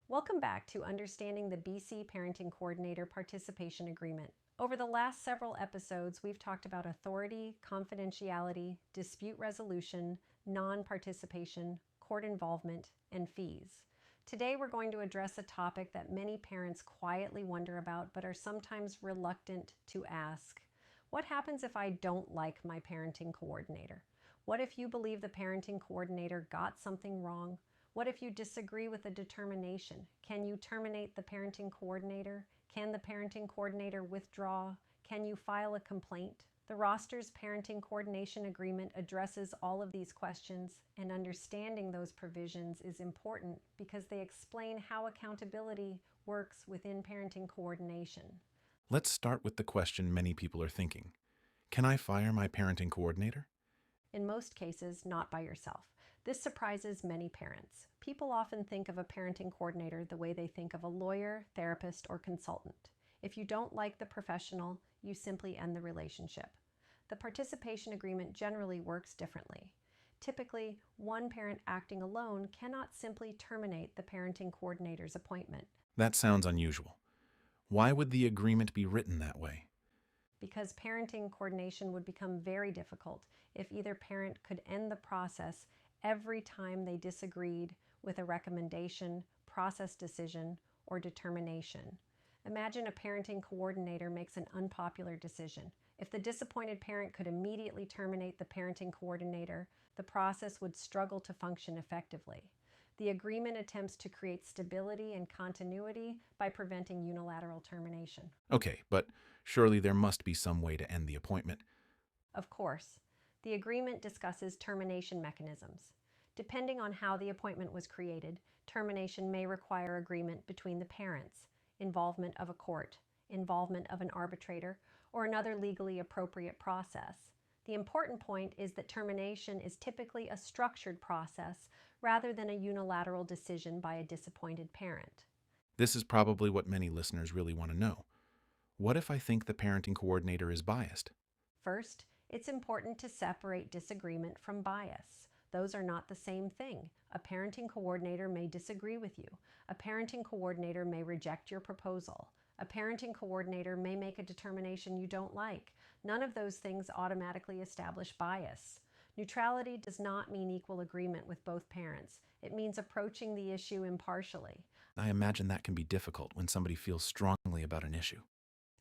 Welcome back to Understanding the BC Parenting Coordinator Participation Agreement. Over the last several episodes, we've talked about authority, confidentiality, dispute resolution, non-participation, court involvement, and fees. Today, we're going to address a topic that many parents quietly wonder about but are sometimes reluctant to ask. What happens if I don't like my parenting coordinator? What if you believe the parenting coordinator got something wrong? What if you disagree with the determination? Can you terminate the parenting coordinator? Can the parenting coordinator withdraw? Can you file a complaint? The roster's parenting coordination agreement addresses all of these questions, and understanding those provisions is important because they explain how accountability works within parenting coordination. Let's start with the question many people are thinking. Can I fire my parenting coordinator? In most cases, not by yourself. This surprises many parents. People often think of a parenting coordinator the way they think of a lawyer, therapist, or consultant. If you don't like the professional, you simply end the relationship. The participation agreement generally works differently. Typically, one parent acting alone cannot simply terminate the parenting coordinator's appointment. That sounds unusual. Why would the agreement be written that way? Because parenting coordination would become very difficult if either parent could end the process every time they disagreed with a recommendation, process decision, or determination. Imagine a parenting coordinator makes an unpopular decision. If the disappointed parent could immediately terminate the parenting coordinator, the process would struggle to function effectively. The agreement attempts to create stability and continuity by preventing unilateral termination. Okay, but surely there must be some way to end the appointment. Of course, the agreement discusses termination mechanisms. Depending on how the appointment was created, termination may require agreement between the parents, involvement of a court, involvement of an arbitrator, or another legally appropriate process. The important point is that termination is typically a structured process rather than a unilateral decision by a disappointed parent. This is probably what many listeners really want to know. What if I think the parenting coordinator is biased? First, it's important to separate disagreement from bias. Those are not the same thing. A parenting coordinator may disagree with you. A parenting coordinator may reject your proposal. A parenting coordinator may make a determination you don't like. None of those things automatically establish bias. Neutrality does not mean equal agreement with both parents. It means approaching the issue impartially. I imagine that can be difficult when somebody feels strongly about an issue.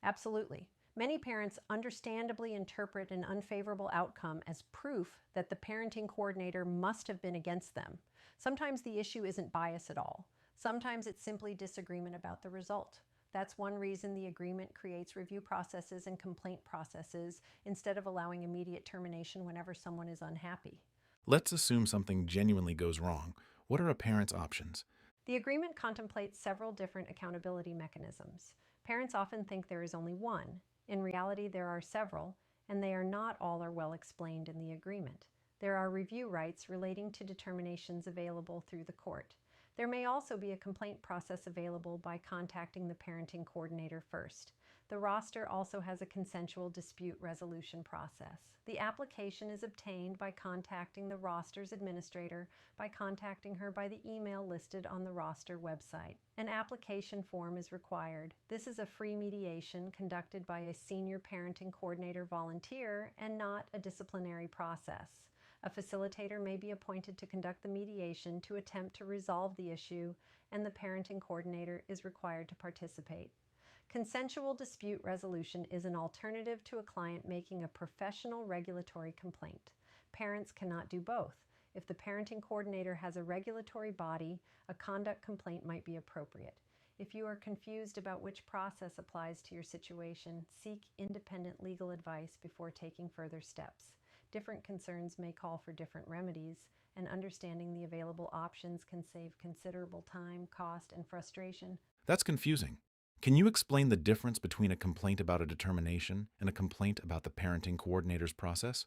Absolutely. Many parents understandably interpret an unfavorable outcome as proof that the parenting coordinator must have been against them. Sometimes the issue isn't bias at all. Sometimes it's simply disagreement about the result. That's one reason the agreement creates review processes and complaint processes instead of allowing immediate termination whenever someone is unhappy. Let's assume something genuinely goes wrong. What are a parent's options? The agreement contemplates several different accountability mechanisms. Parents often think there is only one. In reality, there are several, and they are not all are well explained in the agreement. There are review rights relating to determinations available through the court. There may also be a complaint process available by contacting the parenting coordinator first. The roster also has a consensual dispute resolution process. The application is obtained by contacting the roster's administrator, by contacting her by the email listed on the roster website. An application form is required. This is a free mediation conducted by a senior parenting coordinator volunteer and not a disciplinary process. A facilitator may be appointed to conduct the mediation to attempt to resolve the issue, and the parenting coordinator is required to participate. Consensual dispute resolution is an alternative to a client making a professional regulatory complaint. Parents cannot do both. If the parenting coordinator has a regulatory body, a conduct complaint might be appropriate. If you are confused about which process applies to your situation, seek independent legal advice before taking further steps. Different concerns may call for different remedies, and understanding the available options can save considerable time, cost, and frustration. That's confusing. Can you explain the difference between a complaint about a determination and a complaint about the parenting coordinator's process?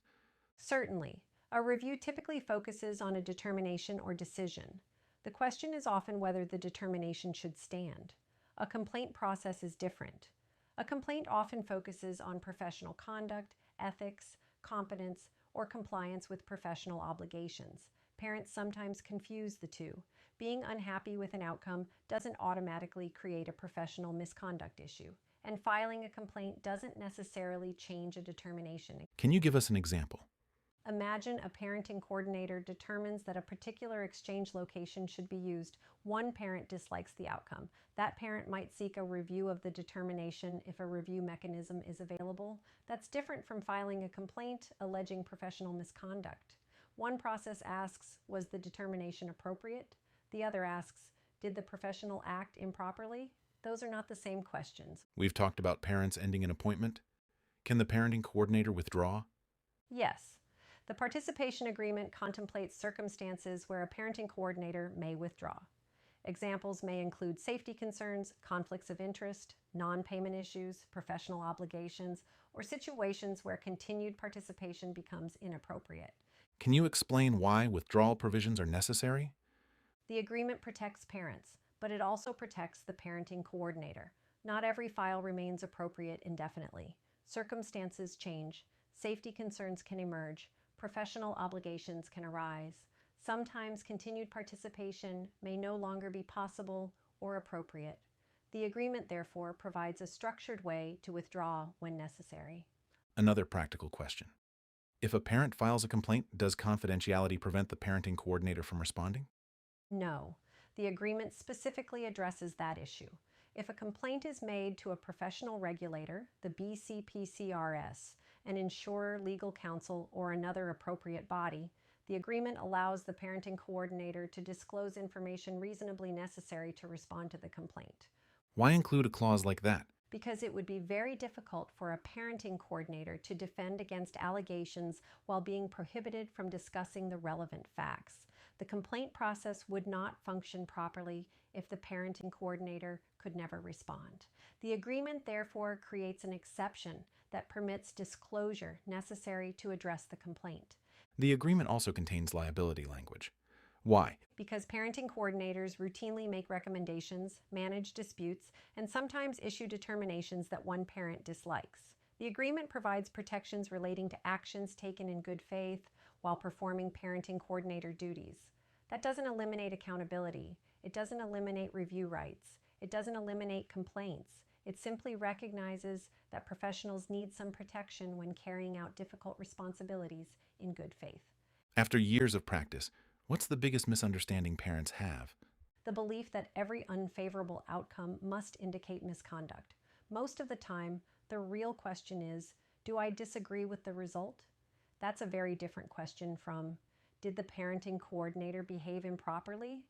Certainly. A review typically focuses on a determination or decision. The question is often whether the determination should stand. A complaint process is different. A complaint often focuses on professional conduct, ethics, competence, or compliance with professional obligations. Parents sometimes confuse the two. Being unhappy with an outcome doesn't automatically create a professional misconduct issue, and filing a complaint doesn't necessarily change a determination. Can you give us an example? Imagine a parenting coordinator determines that a particular exchange location should be used. One parent dislikes the outcome. That parent might seek a review of the determination if a review mechanism is available. That's different from filing a complaint alleging professional misconduct. One process asks, was the determination appropriate? The other asks, did the professional act improperly? Those are not the same questions. We've talked about parents ending an appointment. Can the parenting coordinator withdraw? Yes. The participation agreement contemplates circumstances where a parenting coordinator may withdraw. Examples may include safety concerns, conflicts of interest, non-payment issues, professional obligations, or situations where continued participation becomes inappropriate. Can you explain why withdrawal provisions are necessary? The agreement protects parents, but it also protects the parenting coordinator. Not every file remains appropriate indefinitely. Circumstances change, safety concerns can emerge, professional obligations can arise. Sometimes continued participation may no longer be possible or appropriate. The agreement, therefore, provides a structured way to withdraw when necessary. Another practical question. If a parent files a complaint, does confidentiality prevent the parenting coordinator from responding? No, the agreement specifically addresses that issue. If a complaint is made to a professional regulator, the BCPCRS, an insurer, legal counsel, or another appropriate body, the agreement allows the parenting coordinator to disclose information reasonably necessary to respond to the complaint. Why include a clause like that? Because it would be very difficult for a parenting coordinator to defend against allegations while being prohibited from discussing the relevant facts. The complaint process would not function properly if the parenting coordinator could never respond. The agreement therefore creates an exception that permits disclosure necessary to address the complaint. The agreement also contains liability language. Why? Because parenting coordinators routinely make recommendations, manage disputes, and sometimes issue determinations that one parent dislikes. The agreement provides protections relating to actions taken in good faith while performing parenting coordinator duties. That doesn't eliminate accountability. It doesn't eliminate review rights. It doesn't eliminate complaints. It simply recognizes that professionals need some protection when carrying out difficult responsibilities in good faith. After years of practice, what's the biggest misunderstanding parents have? The belief that every unfavorable outcome must indicate misconduct. Most of the time, the real question is, do I disagree with the result? That's a very different question from, did the parenting coordinator behave improperly?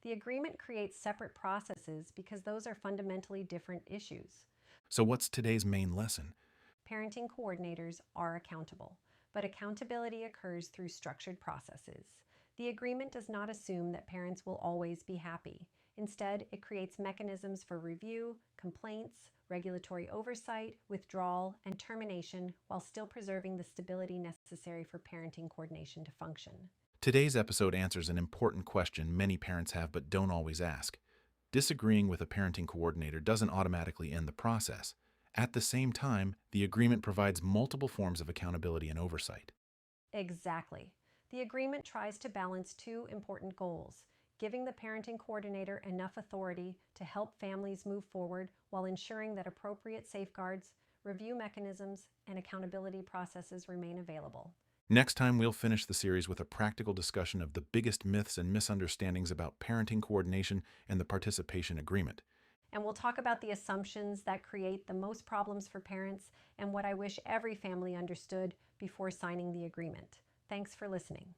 The agreement creates separate processes because those are fundamentally different issues. So what's today's main lesson? Parenting coordinators are accountable, but accountability occurs through structured processes. The agreement does not assume that parents will always be happy. Instead, it creates mechanisms for review, complaints, regulatory oversight, withdrawal, and termination while still preserving the stability necessary for parenting coordination to function. Today's episode answers an important question many parents have but don't always ask. Disagreeing with a parenting coordinator doesn't automatically end the process. At the same time, the agreement provides multiple forms of accountability and oversight. Exactly. The agreement tries to balance two important goals: giving the parenting coordinator enough authority to help families move forward while ensuring that appropriate safeguards, review mechanisms, and accountability processes remain available. Next time, we'll finish the series with a practical discussion of the biggest myths and misunderstandings about parenting coordination and the participation agreement. And we'll talk about the assumptions that create the most problems for parents and what I wish every family understood before signing the agreement. Thanks for listening.